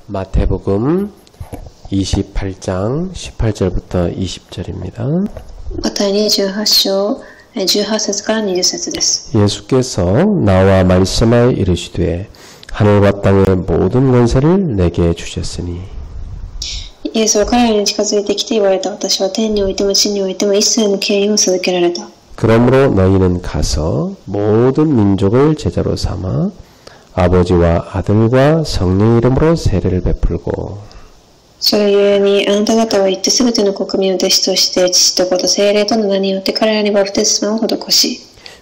마태복음 28장 18절부터 20절입니다. マタイ28章18節から20節です。 예수께서 나와 말씀하여 이르시되 하늘과 땅의 모든 권세를 내게 주셨으니 イエスは彼らに近づいてきて言われた。私は天においても地においても一切の権威を授けられた。 그러므로 너희는 가서 모든 민족을 제자로 삼아 아버지와 아들과 성령의 이름으로 세례를 베풀고 それゆえにあなた方は行ってすべての国民を弟子として父と子と聖霊との名によって彼らにバプテスマを施し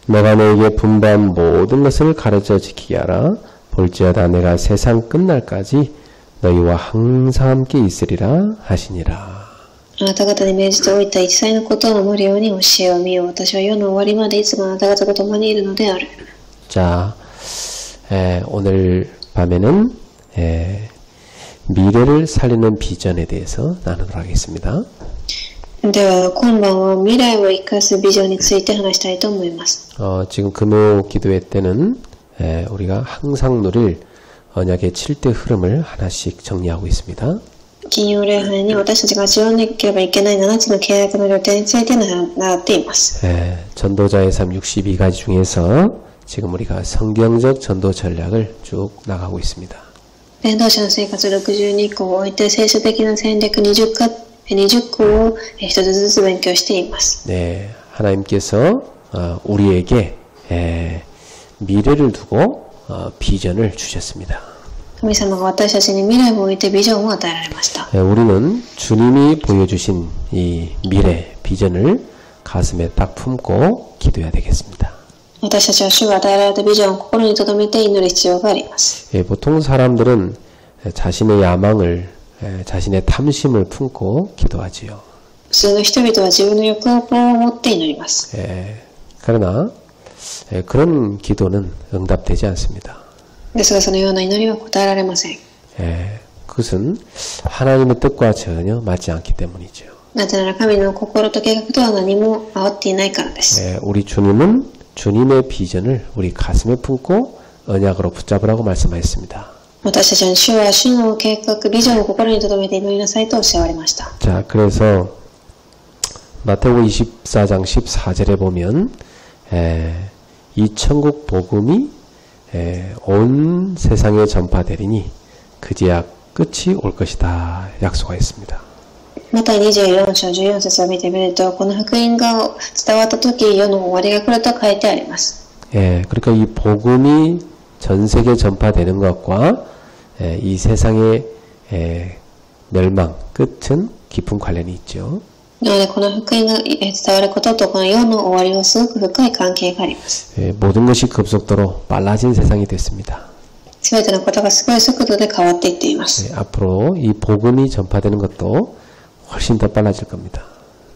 내가 너에게 분부한 모든 것을 가르쳐 지키게 하라. 볼지어다 내가 세상 끝날까지 너희와 항상 함께 있으리라 하시니라. あなた方に命じておいた一切のことを守るように教えを見よう。私は世の終わりまでいつもあなた方と共にいるのである。 자, 오늘 밤에는 미래를 살리는 비전에 대해서 나누도록 하겠습니다. では今晩は未来を生かすビジョンについて話したいと思います。 지금 금요 기도회 때는 우리가 항상 누릴 언약의 7대 흐름을 하나씩 정리하고 있습니다. 金曜礼拝に私たちが味わわなければいけない7つの契約の予定について習っています。 전도자의 삶 62가지 중에서 지금 우리가 성경적 전도 전략을 쭉 나가고 있습니다. 伝道者の生活62個を置いて聖書的な戦略20個を一つずつ勉強しています。 네, 하나님께서 우리에게 미래를 두고 비전을 주셨습니다. 神様が私たちに未来を置いてビジョンを与えられました。 우리는 주님이 보여주신 이 미래 비전을 가슴에 딱 품고 기도해야 되겠습니다. 私たちは主が与えられたビジョンを心に留めて祈る必要があります。 보통 사람들은 자신의 야망을 자신의 탐심을 품고 기도하지요. 普通の人々は自分の欲望を持って祈ります。 그러나 그런 기도는 응답되지 않습니다. ですがそのような祈りは答えられません。 그것은 하나님의 뜻과 전혀 맞지 않기 때문이죠. なぜなら神の心と計画とは何も合っていないからです。 우리 주님은 주님의 비전을 우리 가슴에 품고 언약으로 붙잡으라고 말씀하셨습니다. 私たちの主は主の計画、ビジョンを心に留めて祈りなさいとおっしゃられました。 자, 그래서 마태복음 24장 14절에 보면 이 천국 복음이 온 세상에 전파되리니 그제야 끝이 올 것이다 약속하였습니다. マタイ24章14節を見てみると、この福音が伝わった時、世の終わりが来ると書いてあります。 그러니까 이 복음이 전 세계 전파되는 것과 이 세상의 멸망, 끝은 깊은 관련이 있죠. なので、この福音が伝わることと、この世の終わりはすごく深い関係があります。 모든 것이 급속도로 빨라진 세상이 됐습니다. すべてのことがすごい速度で変わっていっています。 앞으로 이 복음이 전파되는 것도 훨씬 더 빨라질 겁니다.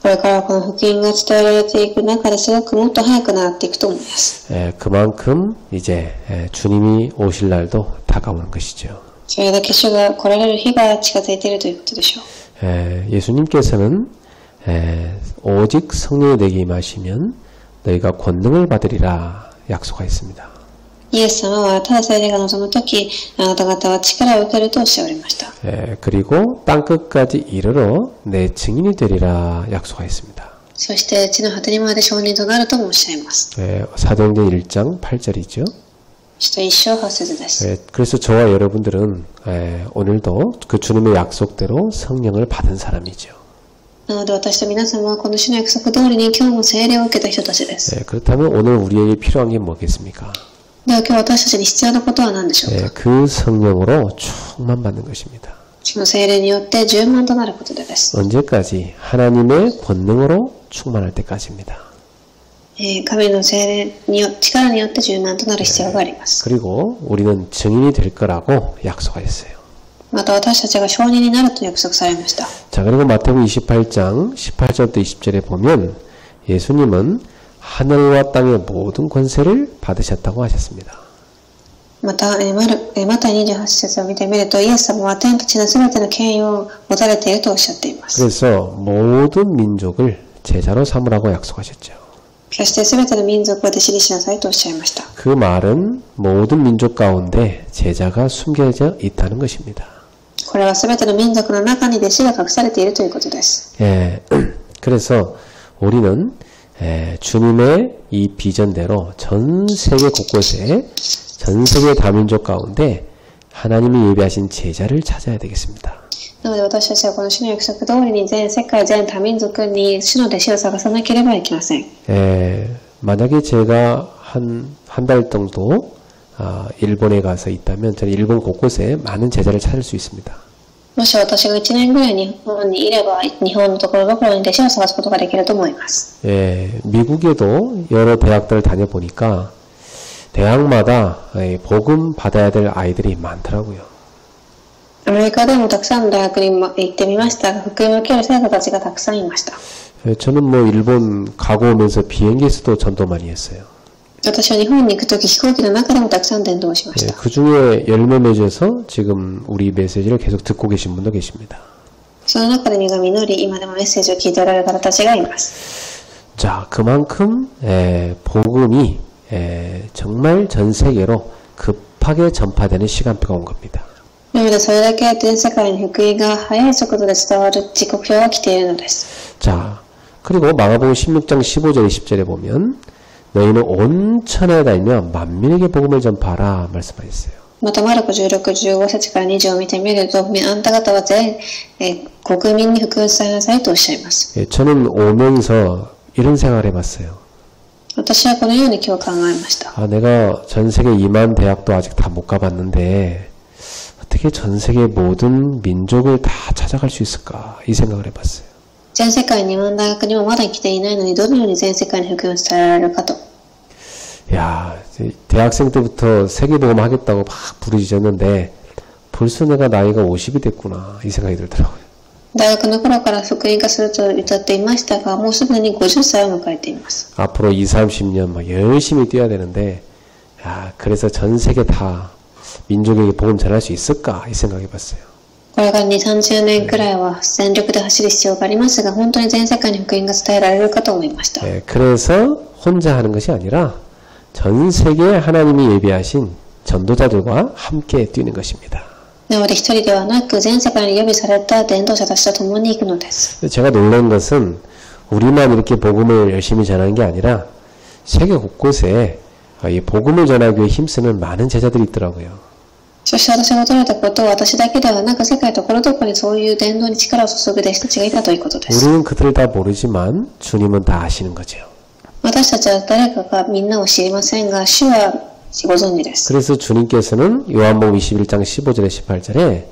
これからこの福音が伝えられていく中ですごくもっと早くなっていくと思います。 그만큼 이제 주님이 오실 날도 다가오는 것이죠. それだけ主が来られる日が近づいているということでしょう。 예수님께서는 오직 성령이 내게 임하시면 너희가 권능을 받으리라 약속하였습니다. イエス様はただ聖霊が望むとき、あなた方は力を受けるとおっしゃられました。 그리고 땅끝까지 이르러 내 증인이 되리라 약속하였습니다. そして地の果てにまで証人となるともおっしゃいます。 사도행전 1장 8절이죠. 使徒一章八節です。 그래서 저와 여러분들은 오늘도 그 주님의 약속대로 성령을 받은 사람이죠. なので私と皆様はこの主の約束通りに今日も聖霊を受けた人たちです。 그렇다면 오늘 우리에게 필요한 게 뭐겠습니까? では今日私たちに必要なことは何でしょうか。 그 성령으로 충만받는 것입니다. その聖霊によって充満となることです。 언제까지? 하나님의 권능으로 충만할 때까지입니다. 神の聖霊に力によって充満となる必要があります。 그리고 우리는 증인이 될 거라고 약속하였어요. また私たちが証人になると約束されました。 자, 그리고 마태복음 28장 18절부터 20절에 보면 예수님은 하늘과 땅의 모든 권세를 받으셨다고 하셨습니다. また、マタイ28節を見てみると、イエス様は天と地のすべての権威を持たれているとおっしゃっています。 그래서 모든 민족을 제자로 삼으라고 약속하셨죠. そしてすべての民族を弟子にしなさいとおっしゃいました。 그 말은 모든 민족 가운데 제자가 숨겨져 있다는 것입니다. これはすべての民族の中に弟子が隠されているということです。 예, 그래서 우리는 주님의 이 비전대로 전 세계 곳곳에 전 세계 다민족 가운데 하나님이 예비하신 제자를 찾아야 되겠습니다. なので私たちはこの主の約束通りに全世界全多民族に主の弟子を探さなければいけません。 만약에 제가 한 달 정도 일본에 가서 있다면 저는 일본 곳곳에 많은 제자를 찾을 수 있습니다. もし私が1年ぐらい日本にいれば日本のところどころに弟子を探すことができると思います。 미국에도 여러 대학들을 다녀보니까 대학마다 복음 받아야 될 아이들이 많더라고요. アメリカでもたくさんの大学に行ってみましたが、福音を受ける生徒たちがたくさんいました。 저는 뭐 일본 가고 오면서 비행기에서도 전도 많이 했어요. 私は日本に行くとき飛行機の中でもたくさん伝道しました。 그 중에 열매 맺어서 지금 우리 메시지를 계속 듣고 계신 분도 계십니다. その中で実が実り、今でもメッセージを聞いておられる方たちがいます。 자, 그만큼 복음이 정말 전 세계로 급하게 전파되는 시간표가 온 겁니다. なのでそれだけ全世界の福音が速い速度で伝わる時刻表が来ているのです。 자, 그리고 마가복음 16장 15절 20절에 보면 너희는 온 천하에 다니며 만민에게 복음을 전파하라 말씀하셨어요. またマルコ16、15節から20を見てみると、あんた方は全国民に福音されなさいとおっしゃいます。 저는 오면서 이런 생각을 해봤어요. 私はこのように今日考えました。 내가 전 세계 2만 대학도 아직 다 못 가봤는데 어떻게 전 세계 모든 민족을 다 찾아갈 수 있을까 이 생각을 해봤어요. 全世界2万大学にもまだ来ていないのにどのように全世界に福音を伝えられるかと。 야, 대학생 때부터 세계복음 하겠다고 막 부르짖었는데 벌써 내가 나이가 50이 됐구나 이 생각이 들더라고요. 大学の頃から福音化すると歌っていましたが、もうすでに50歳を迎えています。 앞으로 20, 30년 막 열심히 뛰어야 되는데 야, 그래서 전 세계 다 민족에게 복음 전할 수 있을까 이 생각해봤어요. これから2、30年くらいは全力で走る必要がありますが、本当に全世界に福音が伝えられるかと思いました。 그래서 혼자 하는 것이 아니라 전 세계에 하나님이 예비하신 전도자들과 함께 뛰는 것입니다. なので一人ではなく全世界に予備された伝道者たちと共に行くのです。 제가 놀란 것은 우리만 이렇게 복음을 열심히 전하는 게 아니라 세계 곳곳에 이 복음을 전하기 위해 힘쓰는 많은 제자들이 있더라고요. そして私が驚いたことは、私だけではなく世界ところどころにそういう伝道に力を注ぐ弟子たちがいたということです。 우리는 그들을 다 모르지만 주님은 다 아시는 거죠. 私たちは誰かがみんなを知りませんが、主はご存知です。 그래서 주님께서는 요한복음 21장 15절에 18절에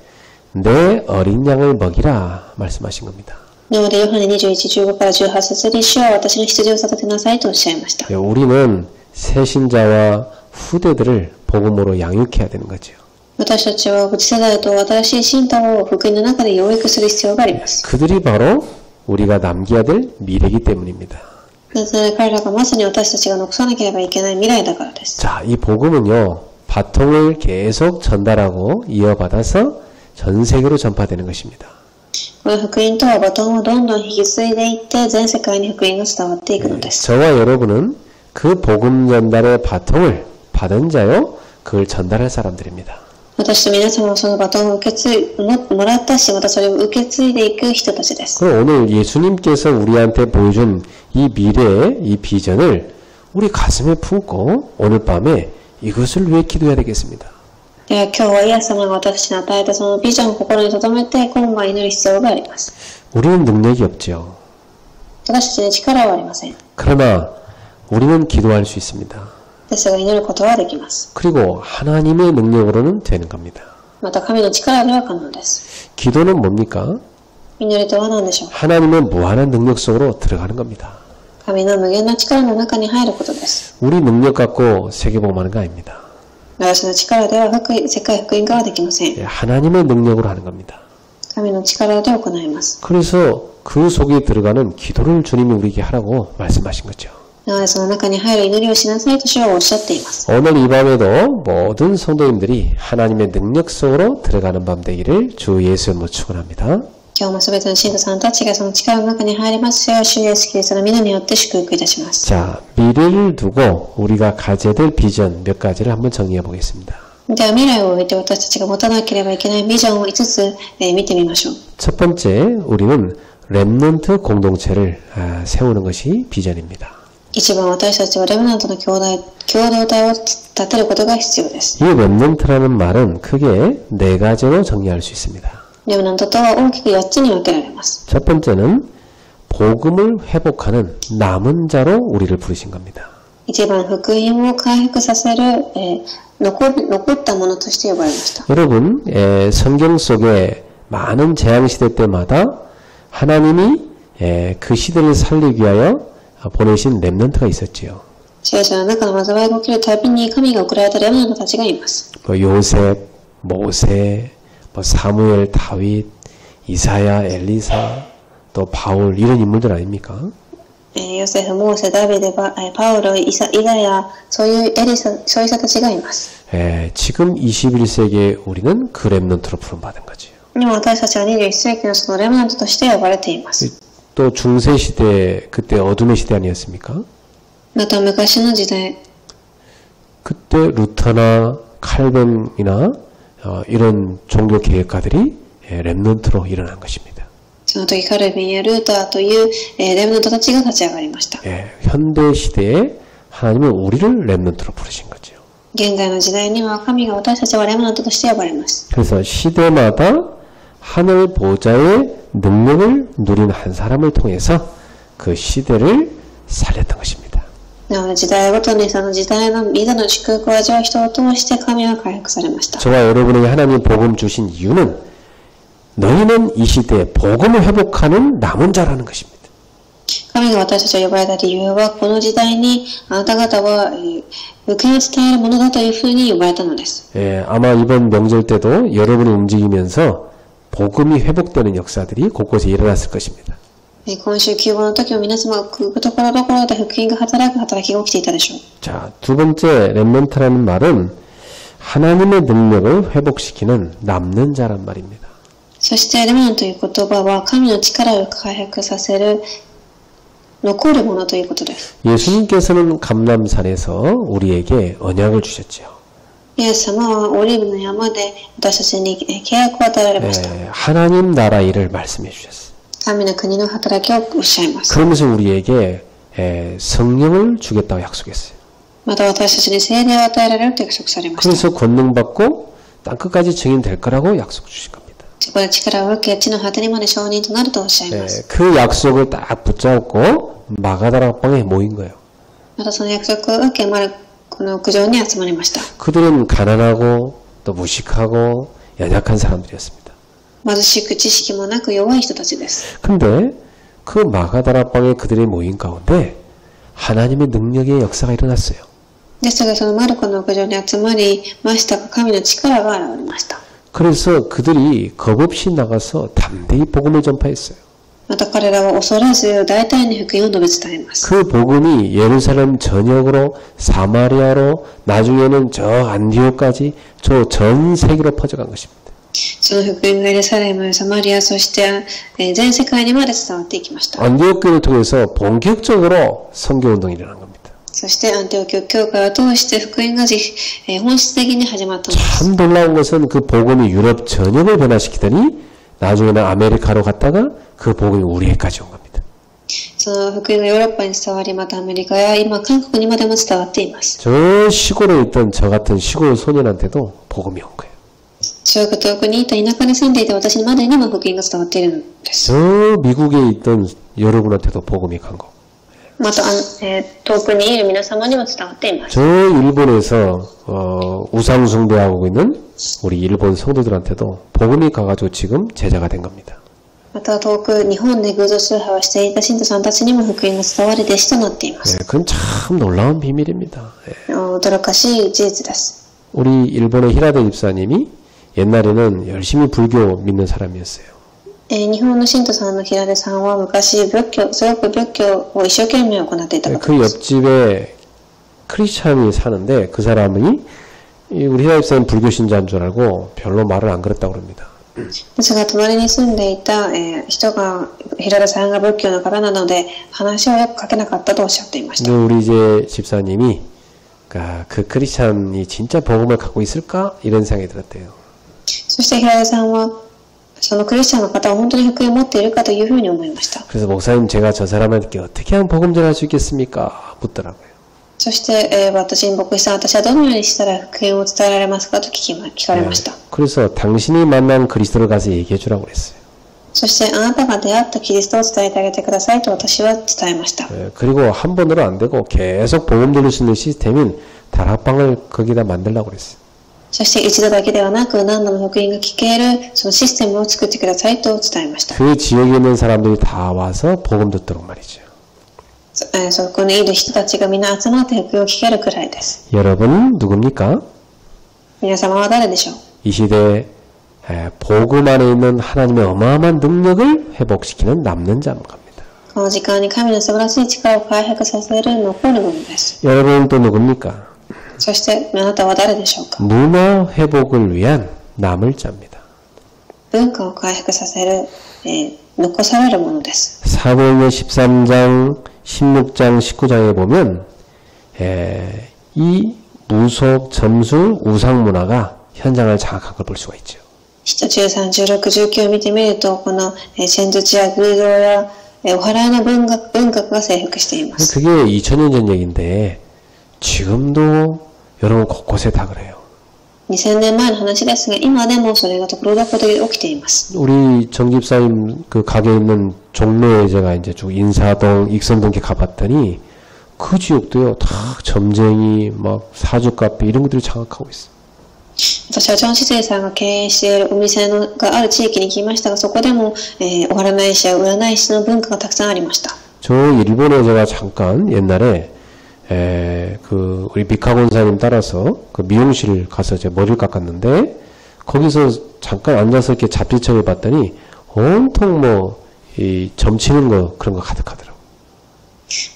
내 어린 양을 먹이라 말씀하신 겁니다. なのでヨハネ21、15から18節に主は私の羊を育てなさいとおっしゃいました。 우리는 새 신자와 후대들을 복음으로 양육해야 되는 거죠. 私たちは次世代と新しい信徒を福音の中で養育する必要があります。 그들이 바로 우리가 남겨야 될 미래이기 때문입니다. なぜ彼らがまさに私たちが残さなければいけない未来だからです。 자, 이 복음은요, 바통을 계속 전달하고 이어받아서 전 세계로 전파되는 것입니다. この福音とはバトンをどんどん引き継いでいって全世界に福音が伝わっていくのです。 저와 여러분은 그 복음 전달의 바통을 받은 자요, 그걸 전달할 사람들입니다. 私と皆様はそのバトンを受け継いもらったし、またそれを受け継いでいく人たちです。 그럼 오늘 예수님께서 우리한테 보여준 이 미래의 이 비전을 우리 가슴에 품고 오늘 밤에 이것을 위해 기도해야 되겠습니다. では今日はイエス様が私たちに与えたそのビジョンを心に留めて今晩祈る必要があります。 우리는 능력이 없죠. 私たちに力はありません。 그러나 우리는 기도할 수 있습니다. ですが祈ることはできます。 그리고 하나님의 능력으로는 되는 겁니다. また神の力では可能です。 기도는 뭡니까? 祈りとは何でしょう。 하나님의 무한한 능력 속으로 들어가는 겁니다. 神の無限な力の中に入ることです。 우리 능력 갖고 세계복음하는 거 아닙니다. 私の力では世界福音化はできません。 하나님의 능력으로 하는 겁니다. 神の力で行います。 그래서 그 속에 들어가는 기도를 주님이 우리에게 하라고 말씀하신 거죠. なのでその中に入る祈りをしなさいと主はおっしゃっています。 오늘 이 밤에도 모든 성도님들이 하나님의 능력 속으로 들어가는 밤 되기를 주 예수 이름으로 축원합니다. 今日もすべての信徒さんたちがその力の中に入りますよう主イエスキリストの皆によって祝福いたします。 자, 미래를 두고 우리가 가져야 될 비전 몇 가지를 한번 정리해 보겠습니다. では未来を置いて私たちが持たなければいけないビジョンを5つ、見てみましょう。 첫 번째, 우리는 렘넌트 공동체를 세우는 것이 비전입니다. 一番私たちはレムナントの共同体を立てることが必要です。 이 렘넌트라는 말은 크게 네 가지로 정리할 수 있습니다. レムナントとは大きく4つに分けられます。 첫 번째는 복음을 회복하는 남은 자로 우리를 부르신 겁니다. 一番福音を回復させる、残ったものとして呼ばれました。 여러분, 성경 속에 많은 재앙시대 때마다 하나님이 그 시대를 살리기 위하여 보내신 렘넌트가 있었지요. 聖書の中の災いが起きるたびに神が送られたレムナントたちがいます。 요셉, 모세, 사무엘, 다윗, 이사야, 엘리사, 또 바울 이런 인물들 아닙니까? ヨセフ、モーセ、ダビデ、パウロ、イザヤ、そういう人たちがいます。 지금 21세기에 우리는 그 렘넌트로 부름받은 거지요. 今私たちは21世紀のそのレムナントとして呼ばれています。 또 중세시대, 그때 어둠의 시대 아니었습니까? また昔の時代、 그때 루터나 칼뱅이나 이런 종교 개혁가들이 렘넌트로 일어난 것입니다. その時カルビンやルーターというレムナントたちが立ち上がりました。 현대 시대에 하나님은 우리를 렘넌트로 부르신 거죠. 現在の時代には神が私たちはレムナントとして呼ばれます。 그래서 시대마다 하늘 보좌의 능력을 누린 한 사람을 통해서 그 시대를 살렸던 것입니다. なので時代ごとにその時代の御座の祝福を味わう人を通して神は回復されました。 저와 여러분에게 하나님 복음 주신 이유는 너희는 이 시대에 복음을 회복하는 남은 자라는 것입니다. 神が私たちを呼ばれた理由はこの時代にあなた方は福音を伝えるものだというふうに呼ばれたのです。 아마 이번 명절 때도 여러분이 움직이면서 복음이 회복되는 역사들이 곳곳에 일어났을 것입니다. 今週休校の時も皆様がところどころで福音が働きが起きていたでしょう。 자, 두 번째 렘넌트라는 말은 하나님의 능력을 회복시키는 남는 자란 말입니다. そしてレムナントという言葉は神の力を回復させる残るものということです。 예수님께서는 감람산에서 우리에게 언약을 주셨지요. イエス様はオリーブの山で私たちに契約を与えられました。 하나님 나라 일을 말씀해 주셨어요. 神の国の働きをおっしゃいます。 그러면서 우리에게 성령을 주겠다고 약속했어요. また私たちに聖霊を与えられると約束されました。 그래서 권능받고 땅끝까지 증인될 거라고 약속 주신 겁니다. そこで力を受け地の果てにまで証人となるとおっしゃいます。 그 약속을 딱 붙잡고 마가다락방에 모인 거예요. またその約束を受けこの屋上に集まりました。 그들은 가난하고 또 무식하고 연약한 사람들이었습니다. 貧しく知識もなく弱い人たちです。 근데 그 마가다락방에 그들이 모인 가운데 하나님의 능력의 역사가 일어났어요. ですがそのマルコの屋上に集まりましたが神の力が現れました。 그래서 그들이 겁없이 나가서 담대히 복음을 전파했어요. また彼らは恐れず大胆に福音を述べ伝えます。 그 복음이 예루살렘 전역으로 사마리아로 나중에는 저 안디옥까지 저 전 세계로 퍼져간 것입니다. その福音がエルサレム、サマリア、そして全世界にまで伝わっていきました。 안디옥 교회를 통해서 본격적으로 선교운동이 일어난 겁니다. そしてアンテオキオ教会を通して福音が本質的に始まったのです。 참 놀라운 것은 그 복음이 유럽 전역을 변화시키더니 나중에는 아메리카로 갔다가 그 복음이 우리에까지 온 겁니다. その福音がヨーロッパに伝わり、またアメリカや今韓国にまでも伝わっています。 저 시골에 있던 저 같은 시골 소년한테도 복음이 온 거예요. 遠くにいた田舎に住んでいた私までにも福音が伝わっているのです。 저 미국에 있던 여러분한테도 복음이 간 거. また遠くにいる皆様にも伝わっています。 저 일본에서 우상 숭배하고 있는 우리 일본 성도들한테도 복음이 가가지고 지금 제자가 된 겁니다. また遠く日本で偶像崇拝をしていた信徒さんたちにも福音が伝わり弟子となっています。 그건 참 놀라운 비밀입니다. 驚かしい事実です。 우리 일본의 히라데 집사님이 옛날에는 열심히 불교 믿는 사람이었어요. 日本の信徒さんの平出さんは昔すごく仏教を一生懸命行っていた方 그 です。 옆집에 크리스찬이 사는데 그 사람이 우리 히라데 집사님 불교 신자인 줄 알고 별로 말을 안 걸었다고 그럽니다. ですが隣に住んでいた人が平出さんが仏教の方なので話をよくかけなかったとおっしゃっていました。 근데 우리 이제 집사님이 그러니까 그 크리스찬이 진짜 복음을 갖고 있을까? 이런 생각이 들었대요. そして平井さんは、そのクリスチャンの方は本当に福音を持っているかというふうに思いました。 그래서 목사님 제가 저 사람에게 어떻게 하면 복음 전할 수 있겠습니까? 묻더라고요. そして、私に牧師さん、私はどのようにしたら福音を伝えられますかと聞かれました。 그래서 당신이 만난 그리스도를 가서 얘기해 주라고 그랬어요. そしてあなたが出会ったキリストを伝えてあげてくださいと私は伝えました。 그리고 한 번으로 안 되고 계속 복음 들을 수 있는 시스템인 다락방을 거기다 만들라고 그랬어요. そして一度だけではなく何度も福音が聞けるそのシステムを作ってくださいと伝えました。 그 지역에 있는 사람들이 다 와서 복음 듣도록 말이죠. そこにいる人たちがみんな集まって福音を聞けるくらいです。 여러분 누굽니까? 皆様は誰でしょう？ 이 시대에 복음 안에 있는 하나님의 어마어마한 능력을 회복시키는 남는 자인 겁니다. この時間に神の素晴らしい力を回復させる残るものです。 여러분 또 누굽니까? そしてあなたは誰でしょうか？ 문화 회복을 위한 남을 자입니다. 文化を回復させる、残されるものです。 사도행전 13장, 16장, 19장에 보면 이 무속, 점술, 우상 문화가 현장을 장악한 걸 볼 수가 있죠. 使徒13、16、19を見てみると、この戦術や偶像やお祓いの文学が征服しています。 그게 2000년 전 얘기인데 지금도 여러분 곳곳에 다 그래요. 2000年前の話ですが、今でもそれがところどころで起きています。 우리 정집사님 그 가게 있는 종로에 제가 이제 쭉 인사동, 익선동 이렇게 가봤더니 그 지역도요 다 점쟁이, 막 사주 카페 이런 것들이 장악하고 있어요. 私はジョン・シセイさんが経営しているお店がある地域に来ましたが、そこでも、お祓い師や占い師の文化がたくさんありました。 저 일본에 제가 잠깐 옛날에 그 우리 미카 권사님 따라서 그 미용실 가서 제 머리를 깎았는데 거기서 잠깐 앉아서 이렇게 잡지책을 봤더니 온통 뭐 이 점치는 거 그런 거 가득하더라고.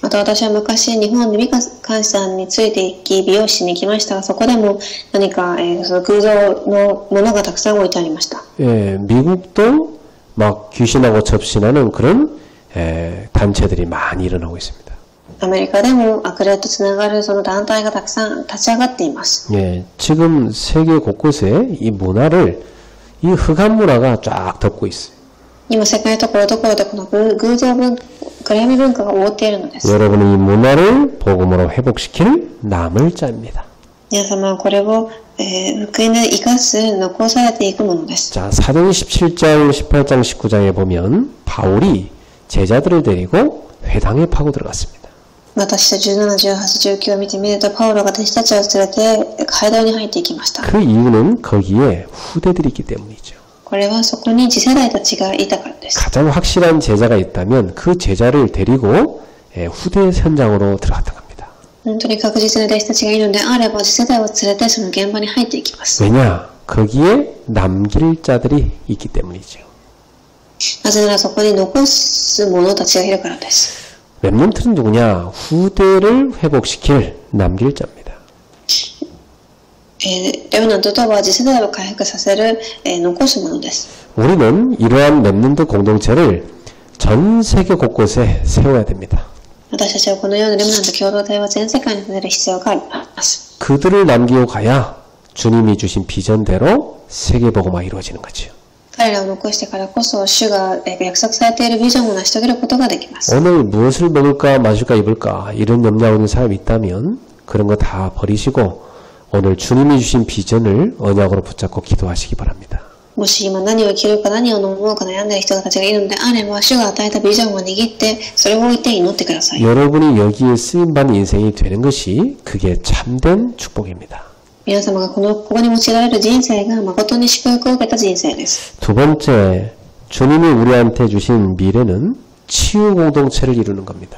また私は昔日本でミカさんについて行き美容師に行きましたが、そこでも何か、その空想のものがたくさん置いてありました。 미국도 막 귀신하고 접신하는 그런 단체들이 많이 일어나고 있습니다. アメリカでも悪霊とつながるその団体がたくさん立ち上がっています。 지금 세계 곳곳에 이 문화를 이 흑암 문화가 쫙 덮고 있어요. 今世界のところどころでこの偶像文化、暗闇文化が覆っているのです。 여러분은 이 문화를 복음으로 회복시킬 남을 자입니다. 皆様はこれを、福音で生かす残されていくものです。 자, 사도행 17장, 18장, 19장에 보면 바울이 제자들을 데리고 회당에 파고 들어갔습니다. また17、18、19を見てみると、パウロが弟子たちを連れて街道に入っていきました。 그 이유는 거기에 후대들이 있기 때문이죠. これはそこに次世代たちがいたからです。 가장 확실한 제자가 있다면 그 제자를 데리고 후대 현장으로 들어갔던 겁니다. 本当に確実な弟子たちがいるのであれば、次世代を連れてその現場に入っていきます。 왜냐? 거기에 남길 자들이 있기 때문이죠. なぜならそこに残す者たちがいるからです。 렘넌트는 누구냐? 후대를 회복시킬 남길 자입니다. レムナントとは次世代を回復させる、残すものです。 우리는 이러한 렘넌트 공동체를 전 세계 곳곳에 세워야 됩니다. 私たちはこのようなレムナント共同体は全世界に立てる必要があります。 그들을 남기고 가야 주님이 주신 비전대로 세계복음화 이루어지는 거죠. 彼らを残してからこそ主が約束されているビジョンを成し遂げることができます。 오늘 무엇을 먹을까 마실까 입을까 이런 염려하고 있는 사람이 있다면 그런 거 다 버리시고 오늘 주님이 주신 비전을 언약으로 붙잡고 기도하시기 바랍니다. もし今何を着るか何を飲もうか悩んでいる人たちがいるのであれば、主が与えたビジョンを握ってそれを置いて祈ってください。 여러분이 여기에 쓰임받는 인생이 되는 것이 그게 참된 축복입니다. 皆様がここに用いられる人生が誠に祝福を受けた人生です。 두 번째, 주님이 우리한테 주신 미래는 치유 공동체를 이루는 겁니다.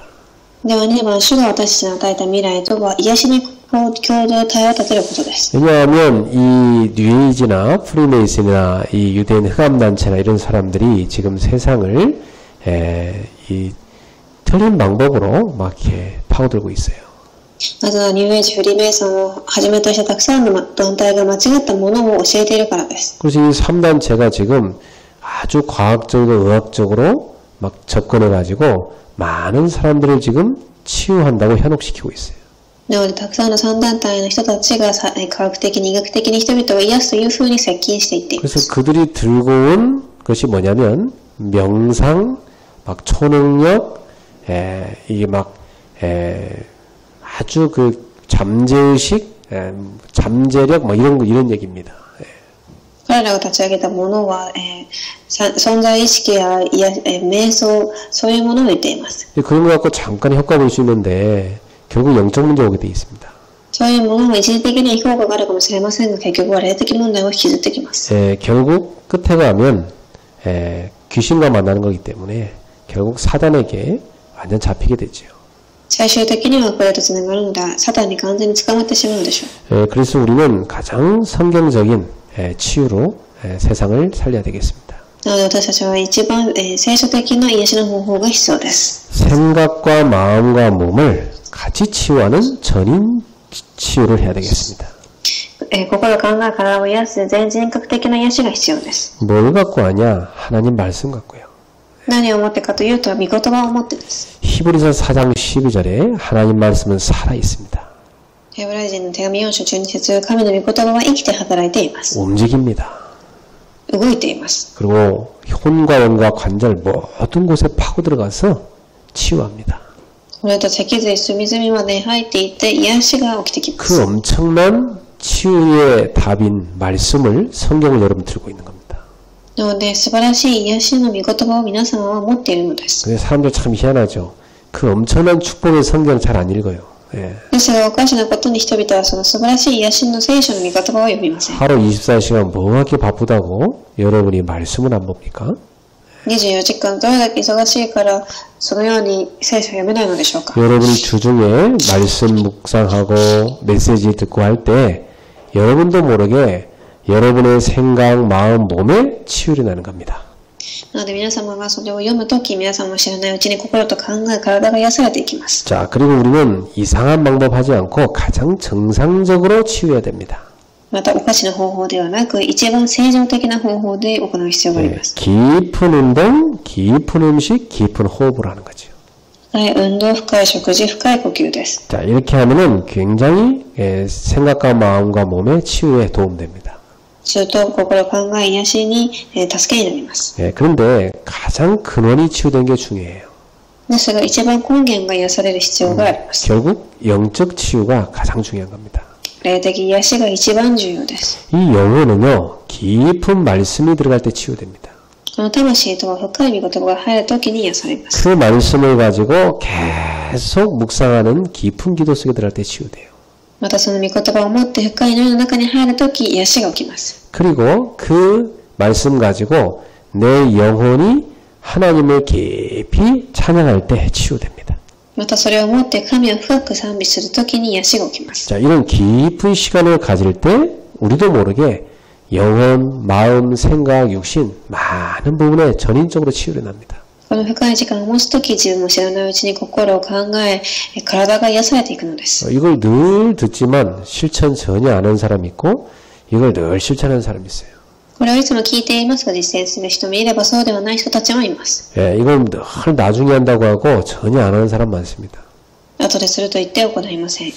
では2番、主が私たちに与えた未来とは癒しに共同体を立てることです。 왜냐하면 이 뉴에이지나 프리메이슨이나 이 유대인 흑암단체나 이런 사람들이 지금 세상을 이 틀린 방법으로 막 이렇게 파고들고 있어요. なぜならニューエイジ、フリーメイソンをはじめとしたたくさんの団体が間違ったものを教えているからです。 그래서 이 3단체가 지금 아주 과학적으로 의학적으로 막 접근해가지고 많은 사람들을 지금 치유한다고 현혹시키고 있어요. なので、たくさんの3団体の人たちが科学的に医学的に人々を癒すというふうに接近していっています。 그래서 그들이 들고 온 것이 뭐냐면 명상, 막 초능력, 이게 막 아주 그 잠재의식, 잠재력 뭐 이런 얘기입니다. 彼らが立ち上げたものは、存在意識や瞑想、そういうものを言っています。 그런 거 갖고 잠깐 효과 볼 수 있는데 결국 영적 문제 오게 돼 있습니다. そういうものも一時的に評価があるかもしれませんが、結局は霊的問題を引きずってきます。 결국 끝에 가면 귀신과 만나는 거기 때문에 결국 사단에게 완전 잡히게 되죠. 最終的にはこれとつながるので、サタンに完全に捕まってしまうでしょう。 그래서 우리는 가장 성경적인 치유로 세상을 살려야 되겠습니다. なので私たちは一番、聖書的な癒しの方法が必要です。 생각과 마음과 몸을 같이 치유하는 전인 치유를 해야 되겠습니다. 心、考え、体を癒す全人格的な癒しが必要です。 뭘 갖고 하냐? 하나님 말씀 갖고요. 何をもってかというと、御言葉をもってです。 히브리서 4장 12절에 하나님 말씀은 살아 있습니다. ヘブライ人の手紙4章12節、神の御言葉は生きて働いています。 움직입니다. 動いています。 그리고 혼과 영과 관절 모든 곳에 파고 들어가서 치유합니다. 骨と脊髄、隅々まで入っていって癒しが起きてきま 그 す。 엄청난 치유의 답인 말씀을 성경을 여러분 들고 있는 겁니다. なので素晴らしい癒しの御言葉を皆様は持っているのです。 근데 사람들 참 희한하죠. 그 엄청난 축복의 성경을 잘 안 읽어요. 예. ですがおかしなことに人々はその素晴らしい癒しの聖書の御言葉を読みません。 하루 24시간 뭐하게 바쁘다고 여러분이 말씀을 안 봅니까? 24時間どれだけ忙しいからそのように聖書を読めないのでしょうか。 여러분이 주중에 말씀 묵상하고 메시지 듣고 할 때 여러분도 모르게 여러분의 생각, 마음, 몸에 치유가 나는 겁니다. なので皆様がそれを読むとき、皆様も知らないうちに心と考え、体が癒されていきます。 자, 그리고 우리는 이상한 방법 하지 않고 가장 정상적으로 치유해야 됩니다. またおかしな方法ではなく、一番正常的な方法で行う必要があります。 깊은 운동, 깊은 음식, 깊은 호흡을 하는 거죠. 深い運動、深い食事、深い呼吸です。 자, 이렇게 하면은 굉장히 생각과 마음과 몸의 치유에 도움됩니다. すると心、考え、癒しに助けになります。 그런데 가장 근원이 치유된 게 중요해요. ですが一番根源が癒される必要があります。 결국 영적 치유가 가장 중요한 겁니다. 霊的癒しが一番重要です。 이 영혼은요, 깊은 말씀이 들어갈 때 치유됩니다. この魂とは深い御言葉が入るときに癒されます。 그 말씀을 가지고 계속 묵상하는 깊은 기도 속에 들어갈 때 치유돼요. またその御言葉を持って深い祈りの中に入るとき癒しが起きます。 그리고 그 말씀 가지고 내 영혼이 하나님을 깊이 찬양할 때 치유됩니다. またそれを持って神を深く賛美するときに癒しが起きます。 자, 이런 깊은 시간을 가질 때 우리도 모르게 영혼, 마음, 생각, 육신 많은 부분에 전인적으로 치유가 납니다. この深い時間を持つとき、自分も知らないうちに心を考え、体が癒されていくのです。 이걸 늘 듣지만 실천 전혀 안 하는 사람이 있고 이걸 늘 실천하는 사람이 있어요. これをいつも聞いていますが実践する人もいればそうではない人たちもいます。 이걸 늘 나중에 한다고 하고 전혀 안 하는 사람 많습니다. 後ですると言って行いません。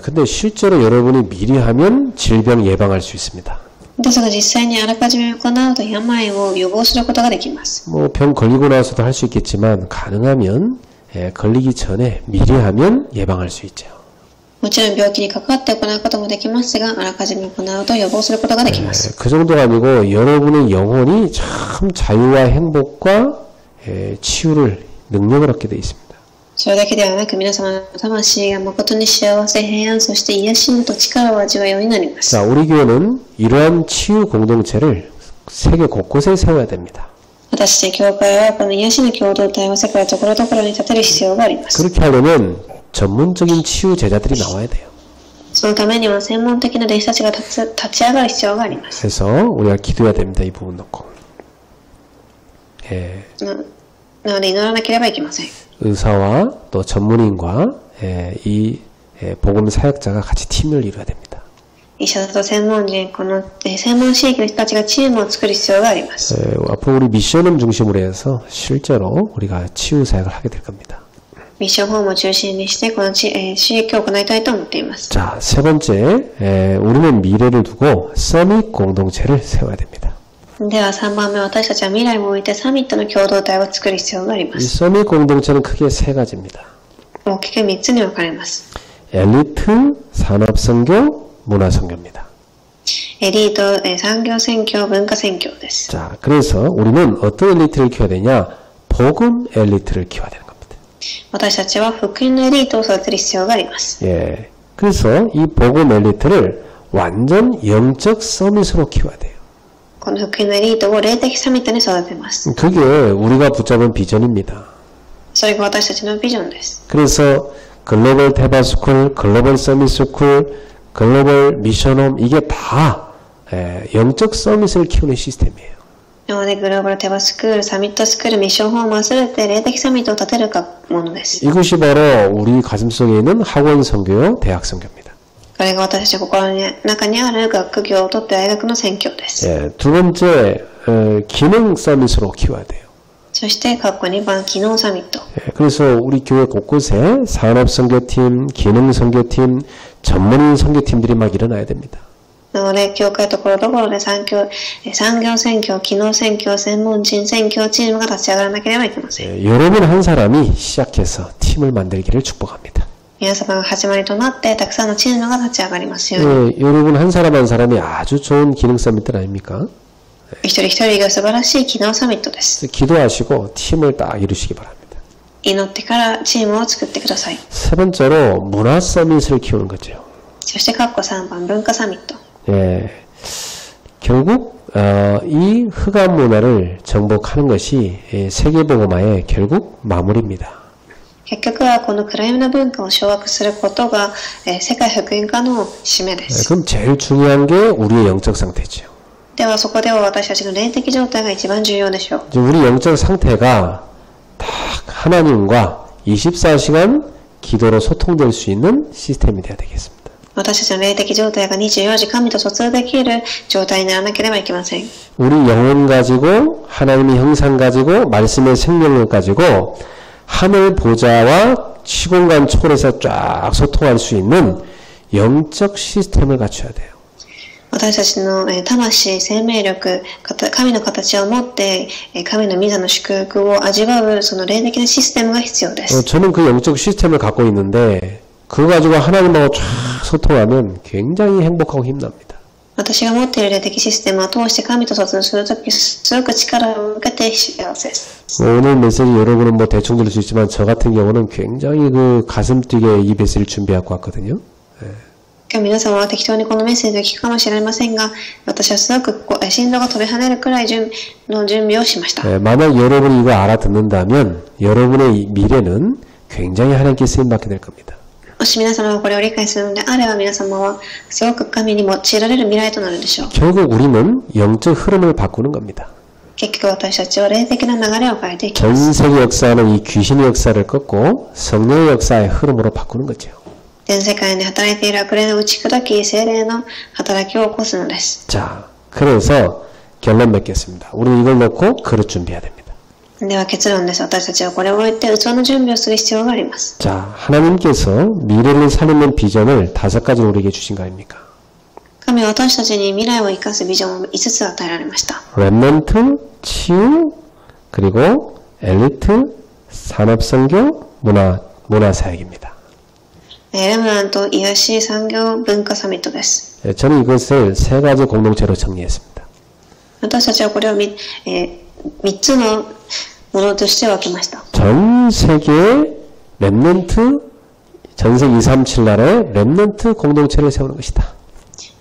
근데 실제로 여러분이 미리 하면 질병 예방할 수 있습니다. ですが実際にあらかじめ行うと病を予防することができます。 뭐 병 걸리고 나서도 할 수 있겠지만 가능하면 걸리기 전에 미리 하면 예방할 수 있죠. もちろん病気にかかって行うこともできますが、あらかじめ行うと予防することができます。 그 정도가 아니고 여러분의 영혼이 참 자유와 행복과 치유를 능력을 얻게 되어 있습니다. それだけではなく皆様の魂が誠に幸せ、平安、そして癒しのと力を味わうようになります。 자, 우리 교회는 이러한 치유 공동체를 세계 곳곳에 세워야 됩니다. 私たち教会はこの癒しの共同体を世界ところどころに立てる必要があります。 그렇게 하려면 전문적인 치유 제자들이 나와야 돼요. そのためには専門的な弟子たちが立ち上がる必要があります。 그래서 우리가 기도해야 됩니다. 이 부분 놓고. なので祈らなければいけません。 의사와 또 전문인과 이 복음 사역자가 같이 팀을 이루어야 됩니다. 医者と専門人、この専門地域の人たちがチームを作る必要があります。 앞으로 우리 미션을 중심으로 해서 실제로 우리가 치유 사역을 하게 될 겁니다. ミッションホームを中心にして、この刺激を行いたいと思っています。 자, 세 번째, 우리는 미래를 두고 서밋 공동체를 세워야 됩니다. では3番目、私たちは未来を置いてサミットの共同体を作る必要がありま 이 す。 서밋 공동체는 크게 세 가지입니다. 大きく3つに分かれます。 엘리트, 산업선교, 문화선교입니다. エリート、産業宣教、文化宣教です。 자, 그래서 우리는 어떤 엘리트를 키워야 되냐? 복음 엘리트를 키워야 되는 겁니다. 私たちは福音のエリートを育てる必要があります。 예. 그래서 이 복음 엘리트를 완전 영적 서밋으로 키워야 돼요. この福音のエリートを霊的サミットに育てます。 그게 우리가 붙잡은 비전입니다. それが私たちのビジョンです。 그래서 글로벌 테바스쿨, 글로벌 서밋스쿨, 글로벌 미션홈 이게 다 영적 서밋을 키우는 시스템이에요. なので、グローバルテバスクール、サミットスクール、ミッションホームはすべて霊的サミットを立てるものです。 이것이 바로 우리 가슴속에 있는 학원 선교요, 대학 선교입니다. これが私たちの心の中にある学業と大学の宣教です。 예, 두 번째, 기능 서밋으로 키워야 돼요. そして、過去2番、機能サミット。 예, 그래서 우리 교회 곳곳에 산업 선교팀, 기능 선교팀, 전문인 선교팀들이 막 일어나야 됩니다. なので、教会ところどころで産業宣教、機能宣教、専門人宣教チームが立ち上がらなければいけません。 예, 여러분 한 사람이 시작해서 팀을 만들기를 축복합니다. 皆様が始まりとなって、たくさんのチームが立ち上がりますように。 예, 여러분 한 사람 한 사람이 아주 좋은 기능 서밋들 아닙니까? 一人一人が素晴らしい機能サミットです。 기도하시고 팀을 딱 이루시기 바랍니다. 祈ってからチームを作ってください。 세 번째로 문화 서밋을 키우는 거죠. そして、3番、文化サミット。 예, 결국 이 흑암 문화를 정복하는 것이 세계복음화의 결국 마무리입니다. 結局はこの暗闇の文化を掌握することが、世界福音化の使命で 예, す。 그럼 제일 중요한 게 우리의 영적 상태죠. ではそこでは私たちの霊的状態が一番重要でしょう。 이제 우리 영적 상태가 딱 하나님과 24시간 기도로 소통될 수 있는 시스템이 되어야 되겠습니다. 私たちの霊的状態が24時神と疎通できる状態にならなければいけません。 우리 영혼 가지고 하나님의 형상 가지고 말씀의 생명력 가지고 하늘 보좌와 시공간 초월해서 쫙 소통할 수 있는 영적 시스템을 갖춰야 돼요. 私たちの魂、生命力、神の形を持って神の御座の祝福を味わうその霊的なシステムが必要です。 저는 그 영적 시스템을 갖고 있는데 그거 가지고 하나님하고 쫙 소통하면 굉장히 행복하고 힘납니다. 私が持っている霊的システムを通して神と疎通するとき、すごく力を受けて幸せです。 오늘 메시지 여러분은 뭐 대충 들을 수 있지만 저 같은 경우는 굉장히 그 가슴 뛰게 이 메시지를 준비하고 왔거든요. 今日皆様は適当にこのメッセージを聞くかもしれませんが、私はすごく心臓が飛び跳ねるくらい準備をしました。 만약 여러분이 이거 알아듣는다면 여러분의 미래는 굉장히 하나님께 쓰임받게 될 겁니다. もし皆様がこれを理解するのであれば、皆様はすごく神に用いられる未来となるでしょう。 결국 우리는 영적 흐름을 바꾸는 겁니다. 結局私たちは霊的な流れを変えていきま 전 す。 세계 역사는 이 귀신의 역사를 꺾고 성령의 역사의 흐름으로 바꾸는 거죠. 全世界で働いている悪霊の打ち砕き、精霊の働きを起こすのです。 자, 그래서 결론 맺겠습니다. 우리는 이걸 놓고 그릇 준비해야 됩니다. では結論です。私たちはこれを置いて器の準備をする必要があります。 자, 하나님께서 미래를 살리는 비전을 5가지를 우리에게 주신 거 아닙니까? 神は私たちに未来を生かすビジョンを5つ与えられました。 렘넌트, 치유, 그리고 엘리트, 산업선교, 문화사역입니다. レムナント、癒し、産業、文化サミットです。 저는 이것을 3가지 공동체로 정리했습니다. 私たちはこれを3つのものとして分けました。 전 세계의 렘넌트, 전세 237 나라의 렘넌트 공동체를 세우는 것이다.